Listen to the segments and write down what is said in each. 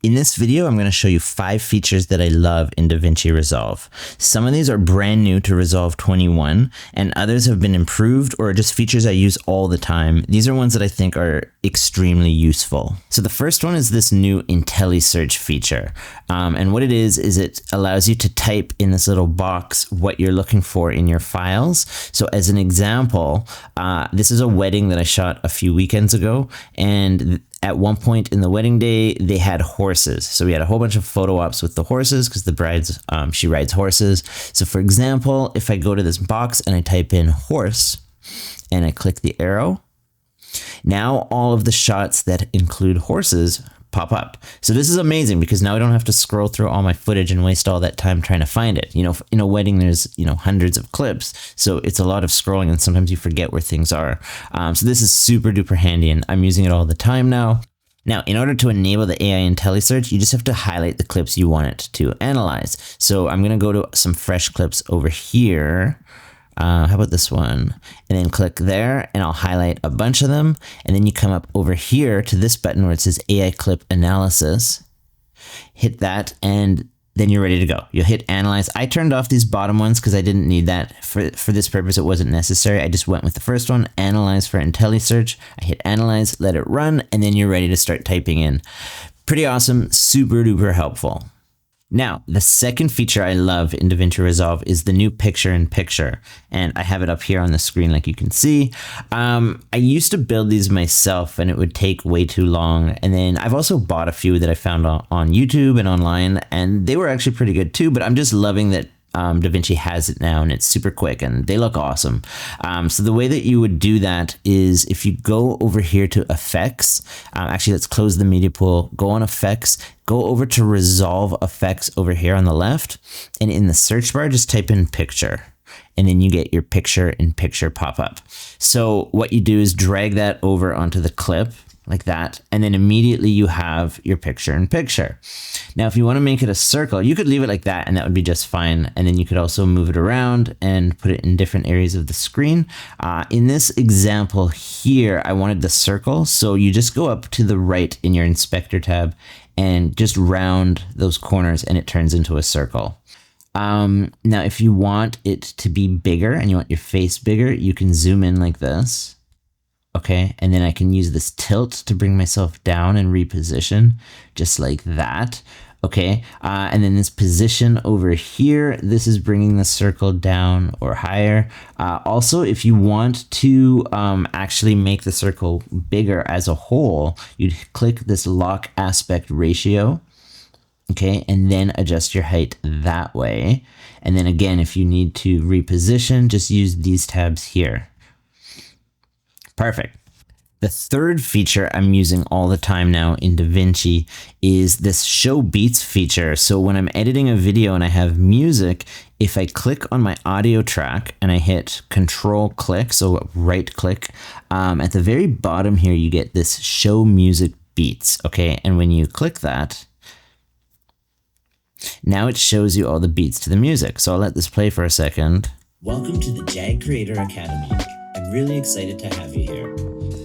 In this video, I'm going to show you 5 features that I love in DaVinci Resolve. Some of these are brand new to Resolve 21, and others have been improved or are just features I use all the time. These are ones that I think are extremely useful. So the first one is this new IntelliSearch feature. And what it is it allows you to type in this little box what you're looking for in your files. So as an example, this is a wedding that I shot a few weekends ago, and at one point in the wedding day, they had horses. So we had a whole bunch of photo ops with the horses because the bride's, she rides horses. So for example, if I go to this box and I type in horse and I click the arrow, now all of the shots that include horses pop up. So this is amazing because now I don't have to scroll through all my footage and waste all that time trying to find it. You know, in a wedding, there's, hundreds of clips. So it's a lot of scrolling and sometimes you forget where things are. So this is super duper handy and I'm using it all the time now. Now, in order to enable the AI IntelliSearch, you just have to highlight the clips you want it to analyze. So I'm going to go to some fresh clips over here. How about this one? And then click there and I'll highlight a bunch of them. And then you come up over here to this button where it says AI Clip Analysis. Hit that and then you're ready to go. You'll hit Analyze. I turned off these bottom ones because I didn't need that. For this purpose, it wasn't necessary. I just went with the first one, Analyze for IntelliSearch. I hit Analyze, let it run, and then you're ready to start typing in. Pretty awesome, super duper helpful. Now, the second feature I love in DaVinci Resolve is the new picture-in-picture, and I have it up here on the screen like you can see. I used to build these myself and it would take way too long, and then I've also bought a few that I found on YouTube and online, and they were actually pretty good too, but I'm just loving that DaVinci has it now and it's super quick and they look awesome. So the way that you would do that is if you go over here to Effects, actually let's close the media pool, go on Effects, go over to Resolve Effects over here on the left, and in the search bar just type in picture. And then you get your picture-in-picture pop up. So what you do is drag that over onto the clip like that, and then immediately you have your picture-in-picture. Now, if you want to make it a circle, you could leave it like that and that would be just fine. And then you could also move it around and put it in different areas of the screen. In this example here, I wanted the circle. So you just go up to the right in your inspector tab and just round those corners and it turns into a circle. Now, if you want it to be bigger and you want your face bigger, you can zoom in like this. Okay, and then I can use this tilt to bring myself down and reposition just like that. Okay, and then this position over here, this is bringing the circle down or higher. Also, if you want to actually make the circle bigger as a whole, you'd click this lock aspect ratio. Okay, and then adjust your height that way. And then again, if you need to reposition, just use these tabs here. Perfect. The third feature I'm using all the time now in DaVinci is this show beats feature. So when I'm editing a video and I have music, if I click on my audio track and I hit Control click, so right click, at the very bottom here, you get this show music beats. Okay, and when you click that, now it shows you all the beats to the music. So I'll let this play for a second. Welcome to the JAG Creator Academy. I'm really excited to have you here.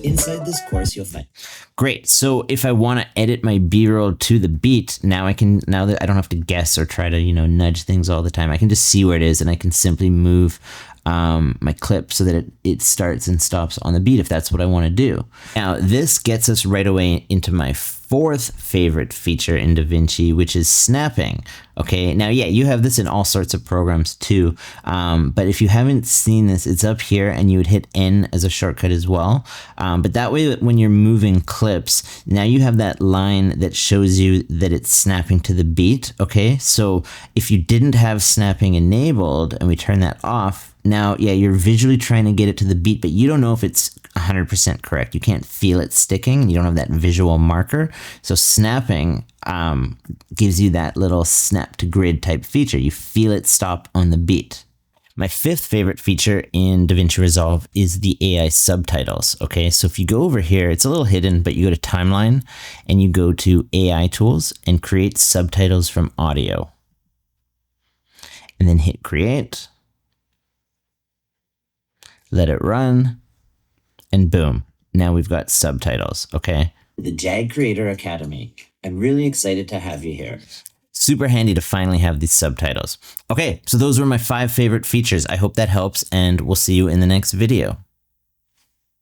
Inside this course, you'll find... Great. So if I want to edit my B-roll to the beat, now that I don't have to guess or try to, nudge things all the time, I can just see where it is and I can simply move my clip so that it starts and stops on the beat if that's what I want to do. Now, this gets us right away into my fourth favorite feature in DaVinci, which is snapping. Okay, now, yeah, you have this in all sorts of programs too, but if you haven't seen this, it's up here and you would hit N as a shortcut as well. But that way, when you're moving clips, now you have that line that shows you that it's snapping to the beat. Okay, so if you didn't have snapping enabled and we turn that off, now, yeah, you're visually trying to get it to the beat, but you don't know if it's 100% correct. You can't feel it sticking. You don't have that visual marker. So snapping gives you that little snap to grid type feature. You feel it stop on the beat. My fifth favorite feature in DaVinci Resolve is the AI subtitles. Okay, so if you go over here, it's a little hidden, but you go to Timeline and you go to AI Tools and create subtitles from audio. And then hit Create. Let it run, and boom, now we've got subtitles, okay? the JAG Creator Academy. I'm really excited to have you here. Super handy to finally have these subtitles. Okay, so those were my 5 favorite features. I hope that helps, and we'll see you in the next video.